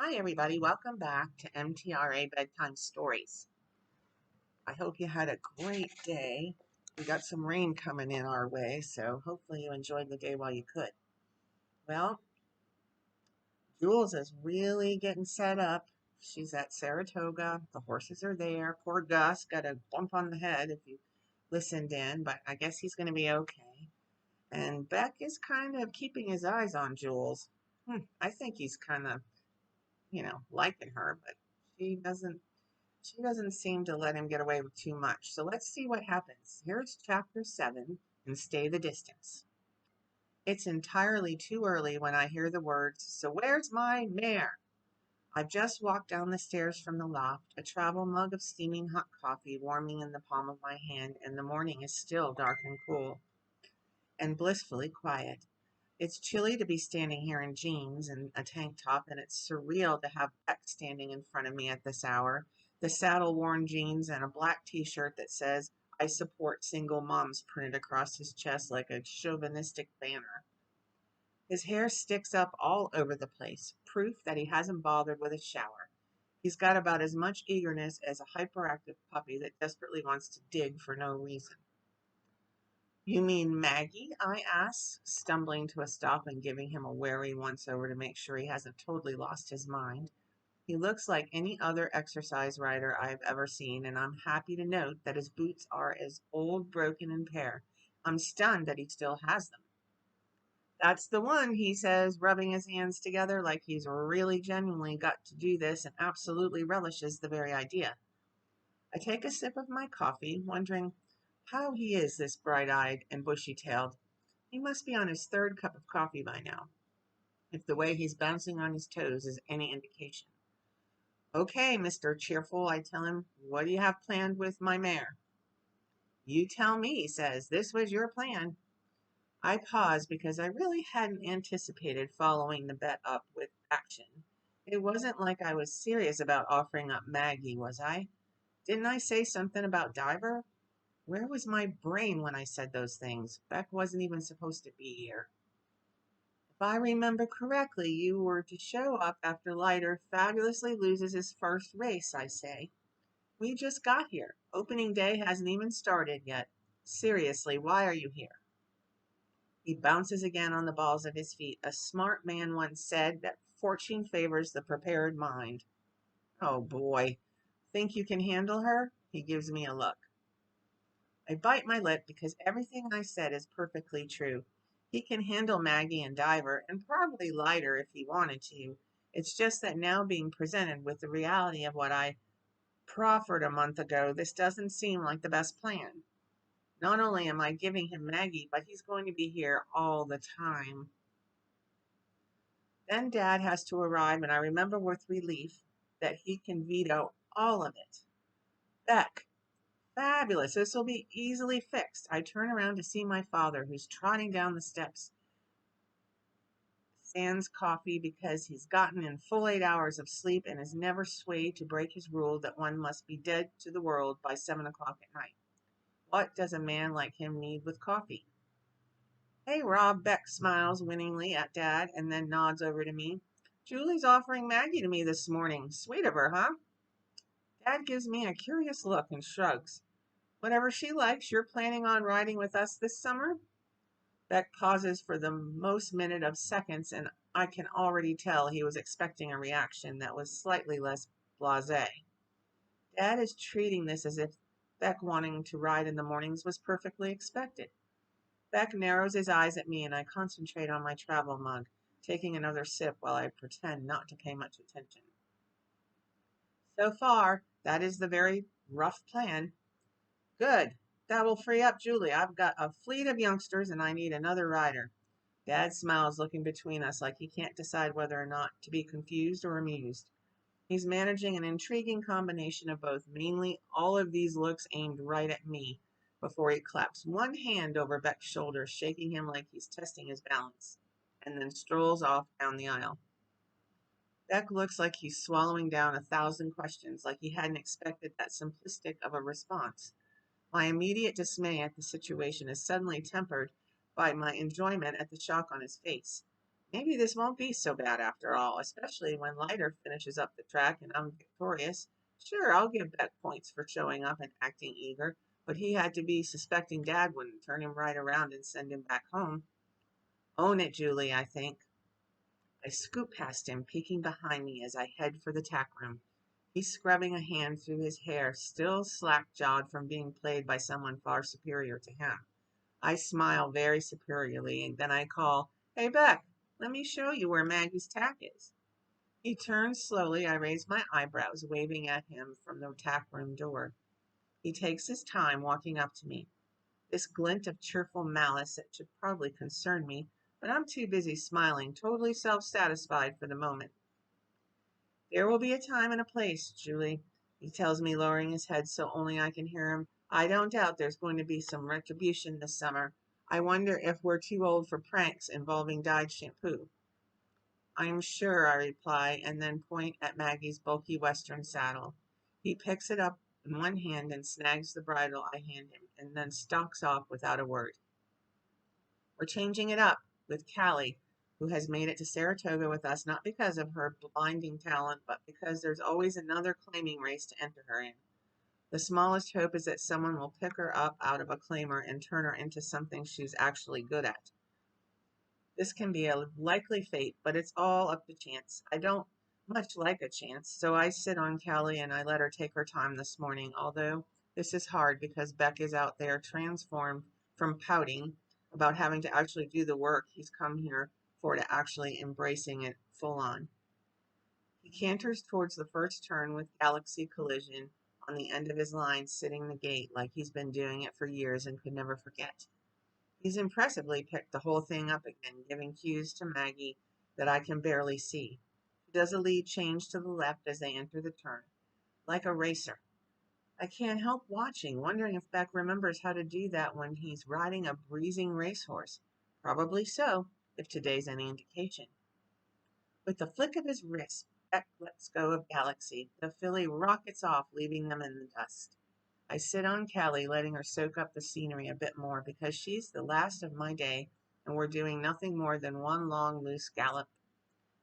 Hi, everybody. Welcome back to MTRA Bedtime Stories. I hope you had a great day. We got some rain coming in our way, so hopefully you enjoyed the day while you could. Well, Jules is really getting set up. She's at Saratoga. The horses are there. Poor Gus got a bump on the head if you listened in, but I guess he's going to be okay. And Beck is kind of keeping his eyes on Jules. I think he's kind of, liking her, but she doesn't She doesn't seem to let him get away with too much. So let's see what happens. Here's chapter 7 and Stay the Distance. It's entirely too early when I hear the words, "So where's my mare?" I've just walked down the stairs from the loft, a travel mug of steaming hot coffee warming in the palm of my hand, and the morning is still dark and cool and blissfully quiet. It's chilly to be standing here in jeans and a tank top, and it's surreal to have Beck standing in front of me at this hour. The saddle-worn jeans and a black t-shirt that says, "I support single moms," printed across his chest like a chauvinistic banner. His hair sticks up all over the place, proof that he hasn't bothered with a shower. He's got about as much eagerness as a hyperactive puppy that desperately wants to dig for no reason. "You mean Maggie?" I ask, stumbling to a stop and giving him a wary once-over to make sure he hasn't totally lost his mind. He looks like any other exercise rider I've ever seen, and I'm happy to note that his boots are as old, broken, and bare. I'm stunned that he still has them. "That's the one," he says, rubbing his hands together like he's really genuinely got to do this and absolutely relishes the very idea. I take a sip of my coffee, wondering how he is, this bright-eyed and bushy-tailed. He must be on his third cup of coffee by now, if the way he's bouncing on his toes is any indication. "Okay, Mr. Cheerful," I tell him. "What do you have planned with my mare?" "You tell me," he says. "This was your plan." I pause because I really hadn't anticipated following the bet up with action. It wasn't like I was serious about offering up Maggie, was I? Didn't I say something about Diver? Where was my brain when I said those things? Beck wasn't even supposed to be here. "If I remember correctly, you were to show up after Leiter fabulously loses his first race," I say. "We just got here. Opening day hasn't even started yet. Seriously, why are you here?" He bounces again on the balls of his feet. A smart man once said that fortune favors the prepared mind. Oh boy. Think you can handle her? He gives me a look. I bite my lip because everything I said is perfectly true. He can handle Maggie and Diver, and probably Leiter if he wanted to. It's just that now being presented with the reality of what I proffered a month ago, this doesn't seem like the best plan. Not only am I giving him Maggie, but he's going to be here all the time. Then Dad has to arrive, and I remember with relief that he can veto all of it. Beck. Fabulous. This will be easily fixed. I turn around to see my father, who's trotting down the steps, sans coffee because he's gotten in full 8 hours of sleep and is never swayed to break his rule that one must be dead to the world by 7 o'clock at night. What does a man like him need with coffee? "Hey, Rob," Beck smiles winningly at Dad and then nods over to me. "Julie's offering Maggie to me this morning. Sweet of her, huh?" Dad gives me a curious look and shrugs. "Whatever she likes. You're planning on riding with us this summer?" Beck pauses for the most minute of seconds, and I can already tell he was expecting a reaction that was slightly less blasé. Dad is treating this as if Beck wanting to ride in the mornings was perfectly expected. Beck narrows his eyes at me, and I concentrate on my travel mug, taking another sip while I pretend not to pay much attention. So far, that is the very rough plan. Good. That will free up Julie. I've got a fleet of youngsters, and I need another rider. Dad smiles, looking between us like he can't decide whether or not to be confused or amused. He's managing an intriguing combination of both, mainly all of these looks aimed right at me, before he claps one hand over Beck's shoulder, shaking him like he's testing his balance, and then strolls off down the aisle. Beck looks like he's swallowing down 1,000 questions, like he hadn't expected that simplistic of a response. My immediate dismay at the situation is suddenly tempered by my enjoyment at the shock on his face. Maybe this won't be so bad after all, especially when Leiter finishes up the track and I'm victorious. Sure, I'll give Beck points for showing up and acting eager, but he had to be suspecting Dad wouldn't turn him right around and send him back home. Own it, Julie, I think. I scoot past him, peeking behind me as I head for the tack room. He's scrubbing a hand through his hair, still slack-jawed from being played by someone far superior to him. I smile very superiorly, and then I call, "Hey, Beck, let me show you where Maggie's tack is." He turns slowly. I raise my eyebrows, waving at him from the tack room door. He takes his time walking up to me. This glint of cheerful malice that should probably concern me, but I'm too busy smiling, totally self-satisfied for the moment. "There will be a time and a place, Julie," he tells me, lowering his head so only I can hear him. "I don't doubt there's going to be some retribution this summer. I wonder if we're too old for pranks involving dyed shampoo." "I'm sure," I reply, and then point at Maggie's bulky Western saddle. He picks it up in one hand and snags the bridle I hand him, and then stalks off without a word. We're changing it up with Callie, who has made it to Saratoga with us not because of her blinding talent, but because there's always another claiming race to enter her in. The smallest hope is that someone will pick her up out of a claimer and turn her into something she's actually good at. This can be a likely fate, but it's all up to chance. I don't much like a chance, so I sit on Callie and I let her take her time this morning, although this is hard because Beck is out there transformed from pouting about having to actually do the work he's come here for to actually embracing it full on. He canters towards the first turn with Galaxy Collision on the end of his line, sitting the gate like he's been doing it for years and could never forget. He's impressively picked the whole thing up again, giving cues to Maggie that I can barely see. He does a lead change to the left as they enter the turn, like a racer. I can't help watching, wondering if Beck remembers how to do that when he's riding a breezing racehorse. Probably so, if today's any indication. With a flick of his wrist, Beck lets go of Galaxy. The filly rockets off, leaving them in the dust. I sit on Callie, letting her soak up the scenery a bit more because she's the last of my day and we're doing nothing more than one long loose gallop.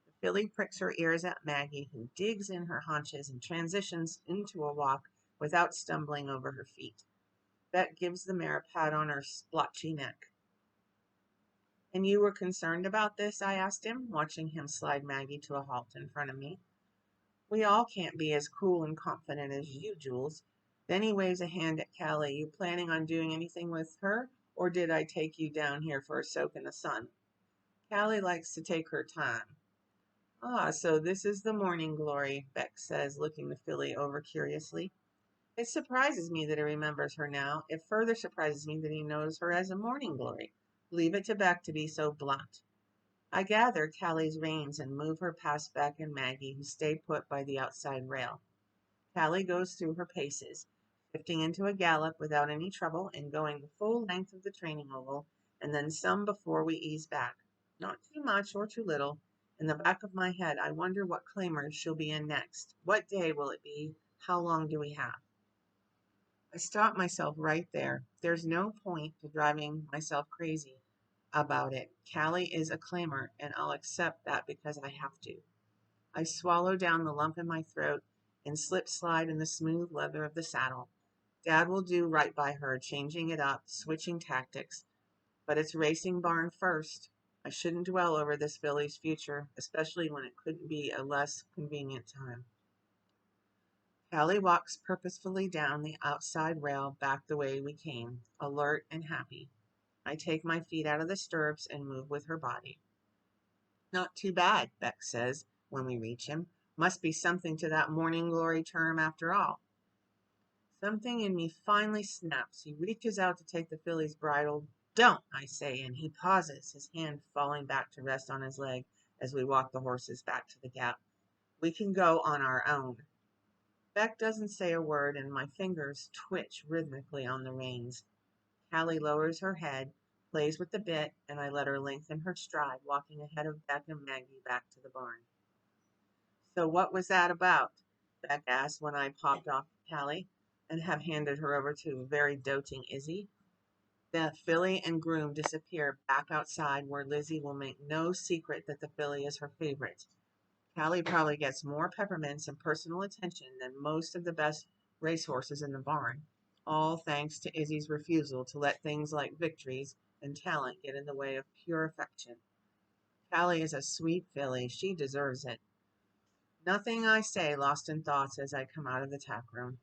The filly pricks her ears at Maggie, who digs in her haunches and transitions into a walk without stumbling over her feet. Beck gives the mare a pat on her splotchy neck. "And you were concerned about this?" I asked him, watching him slide Maggie to a halt in front of me. "We all can't be as cool and confident as you, Jules." Then he waves a hand at Callie. "You planning on doing anything with her, or did I take you down here for a soak in the sun?" "Callie likes to take her time." "Ah, so this is the morning glory," Beck says, looking the filly over curiously. It surprises me that he remembers her now. It further surprises me that he knows her as a morning glory. Leave it to Beck to be so blunt. I gather Callie's reins and move her past Beck and Maggie, who stay put by the outside rail. Callie goes through her paces, shifting into a gallop without any trouble and going the full length of the training oval, and then some before we ease back. Not too much or too little. In the back of my head, I wonder what claimers she'll be in next. What day will it be? How long do we have? I stop myself right there. There's no point to driving myself crazy about it. Callie is a claimer, and I'll accept that because I have to. I swallow down the lump in my throat and slip slide in the smooth leather of the saddle. Dad will do right by her, changing it up, switching tactics, but it's racing barn first. I shouldn't dwell over this filly's future, especially when it couldn't be a less convenient time. Callie walks purposefully down the outside rail back the way we came, alert and happy. I take my feet out of the stirrups and move with her body. "Not too bad," Beck says when we reach him. "Must be something to that morning glory term after all." Something in me finally snaps. He reaches out to take the filly's bridle. "Don't," I say, and he pauses, his hand falling back to rest on his leg as we walk the horses back to the gap. "We can go on our own." Beck doesn't say a word, and my fingers twitch rhythmically on the reins. Callie lowers her head, plays with the bit, and I let her lengthen her stride, walking ahead of Beck and Maggie back to the barn. "So what was that about?" Beck asked when I popped off Callie and have handed her over to very doting Izzy. The filly and groom disappear back outside where Lizzie will make no secret that the filly is her favorite. Callie probably gets more peppermints and personal attention than most of the best racehorses in the barn, all thanks to Izzy's refusal to let things like victories and talent get in the way of pure affection. Callie is a sweet filly. She deserves it. Nothing I say lost in thoughts as I come out of the tack room.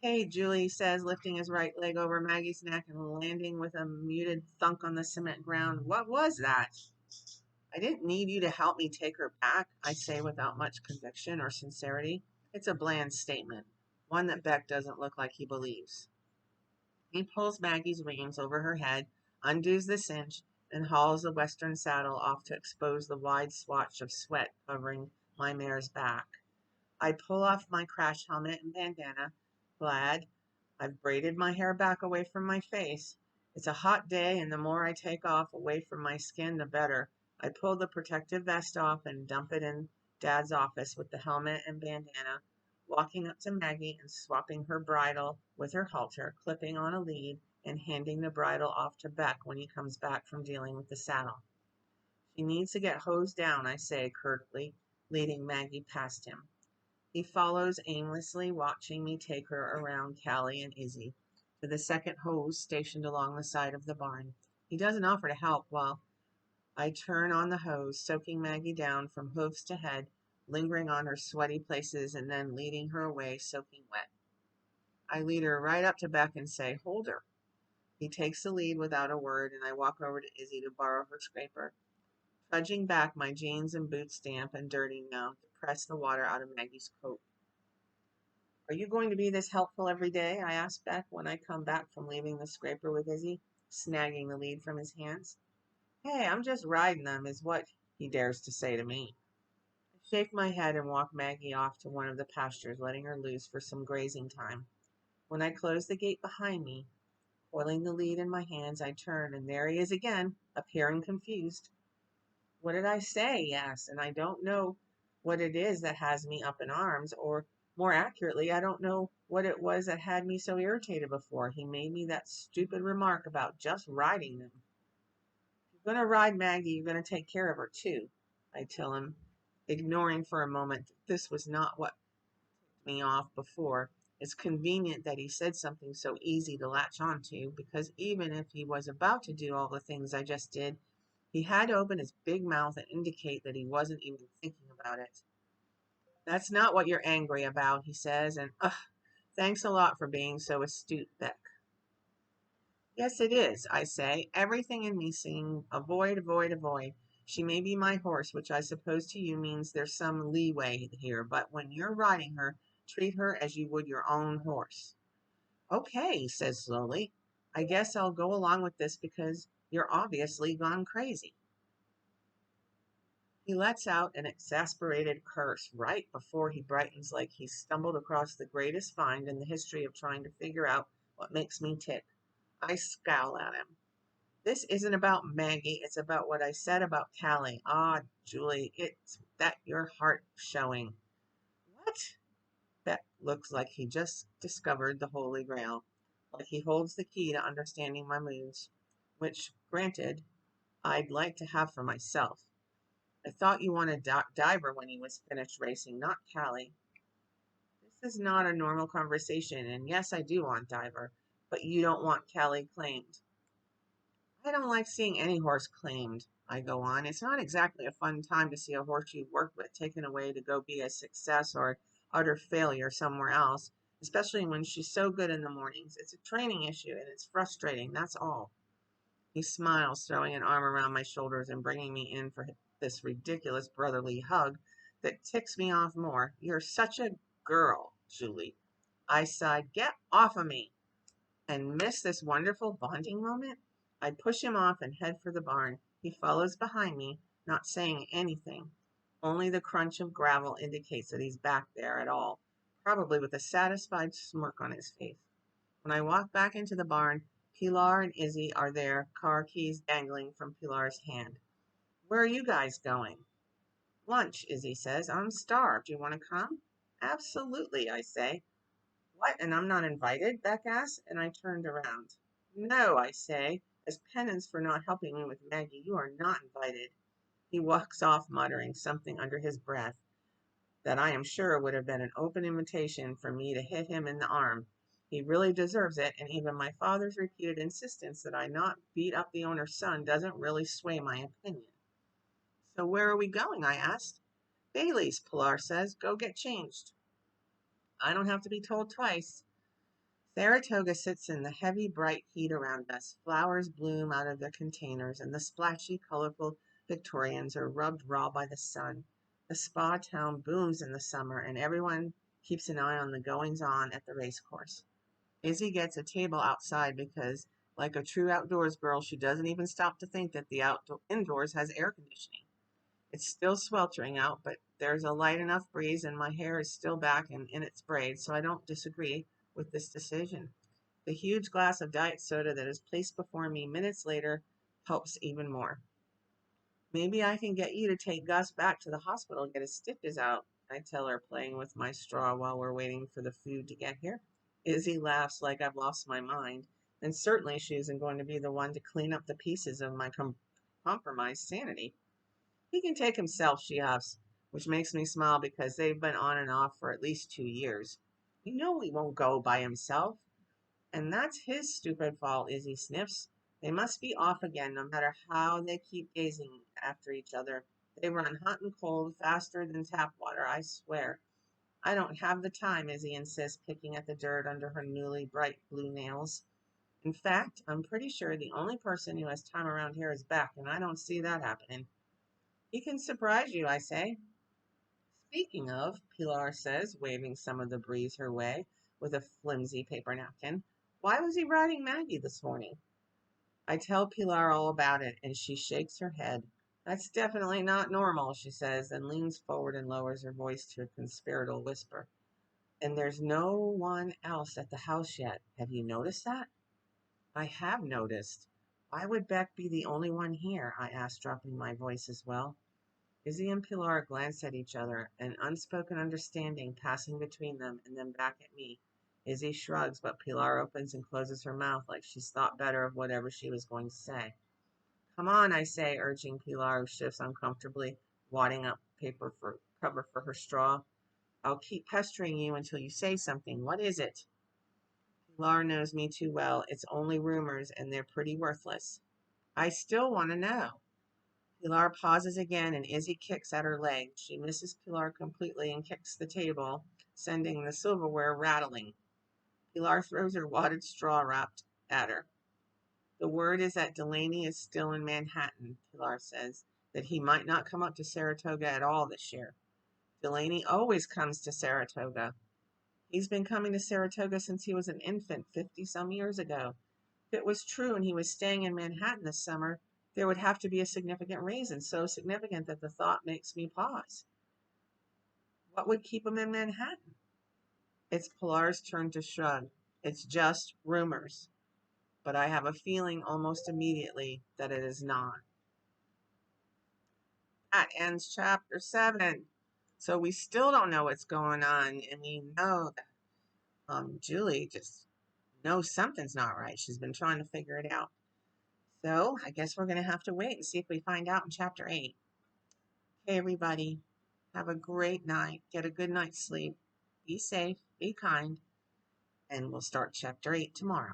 Hey, Julie says, lifting his right leg over Maggie's neck and landing with a muted thunk on the cement ground. What was that? I didn't need you to help me take her back, I say without much conviction or sincerity. It's a bland statement, one that Beck doesn't look like he believes. He pulls Maggie's reins over her head, undoes the cinch, and hauls the western saddle off to expose the wide swatch of sweat covering my mare's back. I pull off my crash helmet and bandana, glad. I've braided my hair back away from my face. It's a hot day, and the more I take off away from my skin, the better. I pull the protective vest off and dump it in Dad's office with the helmet and bandana, walking up to Maggie and swapping her bridle with her halter, clipping on a lead, and handing the bridle off to Beck when he comes back from dealing with the saddle. She needs to get hosed down, I say curtly, leading Maggie past him. He follows aimlessly, watching me take her around Callie and Izzy to the second hose stationed along the side of the barn. He doesn't offer to help while I turn on the hose, soaking Maggie down from hooves to head, lingering on her sweaty places and then leading her away soaking wet. I lead her right up to Beck and say, hold her. He takes the lead without a word, and I walk over to Izzy to borrow her scraper. Trudging back, my jeans and boots damp and dirty now, to press the water out of Maggie's coat. Are you going to be this helpful every day? I ask Beck when I come back from leaving the scraper with Izzy, snagging the lead from his hands. Hey, I'm just riding them, is what he dares to say to me. I shake my head and walk Maggie off to one of the pastures, letting her loose for some grazing time. When I close the gate behind me, coiling the lead in my hands, I turn, and there he is again, appearing confused. What did I say? Yes, and I don't know what it is that has me up in arms, or more accurately, I don't know what it was that had me so irritated before. He made me that stupid remark about just riding them. If you're going to ride Maggie, you're going to take care of her too, I tell him, ignoring for a moment that this was not what tipped me off before. It's convenient that he said something so easy to latch onto, because even if he was about to do all the things I just did, he had to open his big mouth and indicate that he wasn't even thinking about it. That's not what you're angry about, he says, and thanks a lot for being so astute, Beck. Yes, it is, I say, everything in me saying, avoid, avoid, avoid. She may be my horse, which I suppose to you means there's some leeway here, but when you're riding her, treat her as you would your own horse. Okay, he says slowly. I guess I'll go along with this because you're obviously gone crazy. He lets out an exasperated curse right before he brightens like he's stumbled across the greatest find in the history of trying to figure out what makes me tick. I scowl at him. This isn't about Maggie, it's about what I said about Callie. Ah, Julie, it's that your heart showing. What? That looks like he just discovered the Holy Grail, like he holds the key to understanding my moods, which, granted, I'd like to have for myself. I thought you wanted Diver when he was finished racing, not Callie. This is not a normal conversation, and yes, I do want Diver, but you don't want Callie claimed. I don't like seeing any horse claimed, I go on. It's not exactly a fun time to see a horse you've worked with taken away to go be a success or utter failure somewhere else, especially when she's so good in the mornings. It's a training issue, and it's frustrating, that's all. He smiles, throwing an arm around my shoulders and bringing me in for this ridiculous brotherly hug that ticks me off more. You're such a girl, Julie. I sighed, get off of me, and miss this wonderful bonding moment. I push him off and head for the barn. He follows behind me, not saying anything. Only the crunch of gravel indicates that he's back there at all, probably with a satisfied smirk on his face. When I walk back into the barn, Pilar and Izzy are there, car keys dangling from Pilar's hand. Where are you guys going? Lunch, Izzy says. I'm starved. You want to come? Absolutely, I say. What, and I'm not invited? Beck asks, and I turned around. No, I say, as penance for not helping me with Maggie, you are not invited. He walks off, muttering something under his breath that I am sure would have been an open invitation for me to hit him in the arm. He really deserves it, and even my father's repeated insistence that I not beat up the owner's son doesn't really sway my opinion. So where are we going? I asked. Bailey's, Pilar says. Go get changed. I don't have to be told twice. Saratoga sits in the heavy, bright heat around us. Flowers bloom out of the containers, and the splashy, colorful Victorians are rubbed raw by the sun. The spa town booms in the summer, and everyone keeps an eye on the goings-on at the racecourse. Izzy gets a table outside because, like a true outdoors girl, she doesn't even stop to think that the indoors has air conditioning. It's still sweltering out, but there's a light enough breeze and my hair is still back and in its braids, so I don't disagree with this decision. The huge glass of diet soda that is placed before me minutes later helps even more. Maybe I can get you to take Gus back to the hospital and get his stitches out, I tell her, playing with my straw while we're waiting for the food to get here. Izzy laughs like I've lost my mind, and certainly she isn't going to be the one to clean up the pieces of my compromised sanity. He can take himself, she huffs, which makes me smile because they've been on and off for at least 2 years. You know he won't go by himself. And that's his stupid fault, Izzy sniffs. They must be off again, no matter how they keep gazing after each other. They run hot and cold, faster than tap water, I swear. I don't have the time, Izzy insists, picking at the dirt under her newly bright blue nails. In fact, I'm pretty sure the only person who has time around here is Beck, and I don't see that happening. He can surprise you, I say. Speaking of, Pilar says, waving some of the breeze her way with a flimsy paper napkin, why was he riding Maggie this morning? I tell Pilar all about it, and she shakes her head. That's definitely not normal, she says, then leans forward and lowers her voice to a conspiratorial whisper. And there's no one else at the house yet. Have you noticed that? I have noticed. Why would Beck be the only one here? I asked, dropping my voice as well. Izzy and Pilar glance at each other, an unspoken understanding passing between them and then back at me. Izzy shrugs, but Pilar opens and closes her mouth like she's thought better of whatever she was going to say. Come on, I say, urging Pilar, who shifts uncomfortably, wadding up paper for cover for her straw. I'll keep pestering you until you say something. What is it? Pilar knows me too well. It's only rumors, and they're pretty worthless. I still want to know. Pilar pauses again, and Izzy kicks at her leg. She misses Pilar completely and kicks the table, sending the silverware rattling. Pilar throws her wadded straw wrapped at her. The word is that Delaney is still in Manhattan, Pilar says, that he might not come up to Saratoga at all this year. Delaney always comes to Saratoga. He's been coming to Saratoga since he was an infant 50-some years ago. If it was true and he was staying in Manhattan this summer, there would have to be a significant reason, so significant that the thought makes me pause. What would keep him in Manhattan? It's Pilar's turn to shrug. It's just rumors. But I have a feeling almost immediately that it is not. That ends chapter 7. So we still don't know what's going on, and we know that Julie just knows something's not right. She's been trying to figure it out. So I guess we're going to have to wait and see if we find out in chapter 8. Okay, everybody, have a great night. Get a good night's sleep. Be safe, be kind, and we'll start chapter 8 tomorrow.